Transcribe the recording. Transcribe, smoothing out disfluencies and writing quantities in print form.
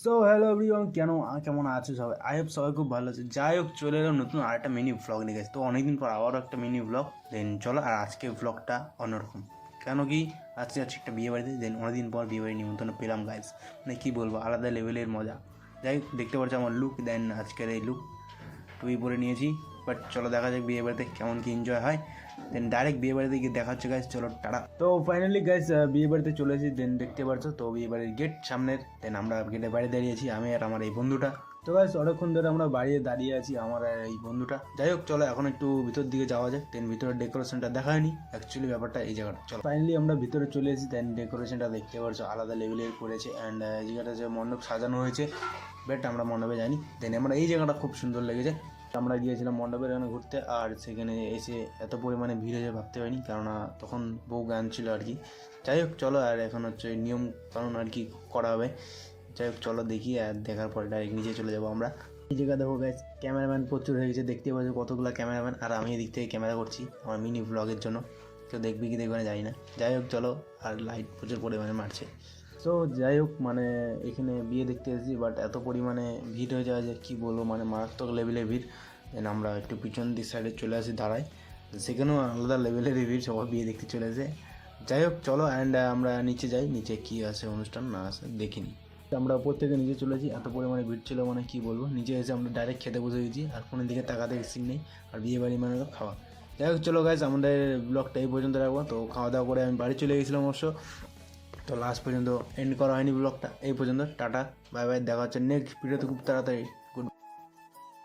So hello everyone, কেমন আছো সবাই? আই হোপ সবাই খুব ভালো আছে। যাই হোক, চলে এলাম নতুন আরেকটা মিনি ভ্লগ নিয়ে গেছে। তো অনেকদিন পর আবারও একটা মিনি ভ্লগ। দেন চলো, আর আজকে ভ্লগটা অন্যরকম। কেন কি, আজকে যাচ্ছি একটা বিয়ে বাড়িতে। দেন অনেকদিন পর বিয়ে বাড়ি নিমন্ত্রণ পেলাম গাইজ। মানে কী বলবো, আলাদা লেভেলের মজা। যাই হোক, দেখতে পাচ্ছি আমার লুক। দেন আজকের এই লুক টুই পরে নিয়েছি। বাট চলো দেখা যাক বিয়ে বাড়িতে কেমন কি এনজয় হয়। দেন ডাইরেক্ট বিয়ে বাড়িতে গিয়ে দেখা হচ্ছে গাইজ। চলো টাটা। তো ফাইনালি গাইজ বিয়ে বাড়িতে চলে এসেছি। দেন দেখতে পাচ্ছ তো বিয়ে বাড়ির গেট সামনের। দেন আমরা গেটের বাইরে দাঁড়িয়েছি, আমি আর আমার এই বন্ধুটা। তো গাইজ অনেকক্ষণ ধরে আমরা বাইরে দাঁড়িয়ে আছি, আমার আর এই বন্ধুটা। যাই হোক চলো এখন একটু ভিতর দিকে যাওয়া যায়। দেন ভিতরের ডেকোরেশনটা দেখা হয়নি, অ্যাকচুয়ালি ব্যাপারটা এই জায়গাটা। চলো ফাইনালি আমরা ভিতরে চলে এসেছি। দেন ডেকোরেশনটা দেখতে পাচ্ছ আলাদা লেভেলের করেছে। অ্যান্ড এই জায়গাটা যে মণ্ডপ সাজানো হয়েছে, বাট আমরা মণ্ডপে যাইনি। দেন আমরা এই জায়গাটা খুব সুন্দর লেগেছে। আমরা গিয়েছিলাম মণ্ডপের এখানে ঘুরতে, আর সেখানে এসে এত পরিমাণে ভিড় হয়ে ভাবতে পারিনি, কেননা তখন বউ গান ছিল আর কি। যাই হোক চলো, আর এখন হচ্ছে নিয়ম কানুন আর কি করা হবে। যাই হোক চলো দেখি, আর দেখার পরে ডাইরেক্ট নিচে চলে যাবো আমরা। এই জায়গা দেখো গাইস, ক্যামেরাম্যান প্রচুর হয়ে গেছে, দেখতে পাচ্ছ কতগুলো ক্যামেরাম্যান। আর আমি এদিক থেকে ক্যামেরা করছি আমার মিনি ব্লগের জন্য। কেউ দেখবি কি দেখবে না জানি না। যাই হোক চলো, আর লাইট প্রচুর পরিমাণে মারছে। সো যাই হোক, মানে এখানে বিয়ে দেখতে এসেছি, বাট এত পরিমাণে ভিড় হয়ে যাওয়া যে কী বলবো, মানে মারাত্মক লেভেলের ভিড়। দেন আমরা একটু পিছন দিক সাইডে চলে আসি দাঁড়াই। সেখানেও আলাদা লেভেলের ভিড়, সবাই বিয়ে দেখতে চলে আসে। যাই হোক চলো, অ্যান্ড আমরা নিচে যাই। নিচে কী আছে অনুষ্ঠান না আছে দেখিনি। আমরা ওপর থেকে নিচে চলেছি, এত পরিমাণে ভিড় ছিল মানে কী বলবো। নিচে এসে আমরা ডাইরেক্ট খেতে বসে গেছি, আর কোনো দিকে তাকাতে সিন নেই। আর বিয়ে বাড়ি মানে তো খাওয়া। যাই হোক চলো গাইজ, আমাদের ব্লগটা এই পর্যন্ত রাখবো। তো খাওয়া দাওয়া করে আমি বাড়ি চলে গেছিলাম অবশ্য। তো লাস্ট পর্যন্ত এন্ড করা হয়নি ব্লগটা, এই পর্যন্ত। টাটা বাই বাই, দেখা হচ্ছে নেক্সট ভিডিওতে খুব তাড়াতাড়ি।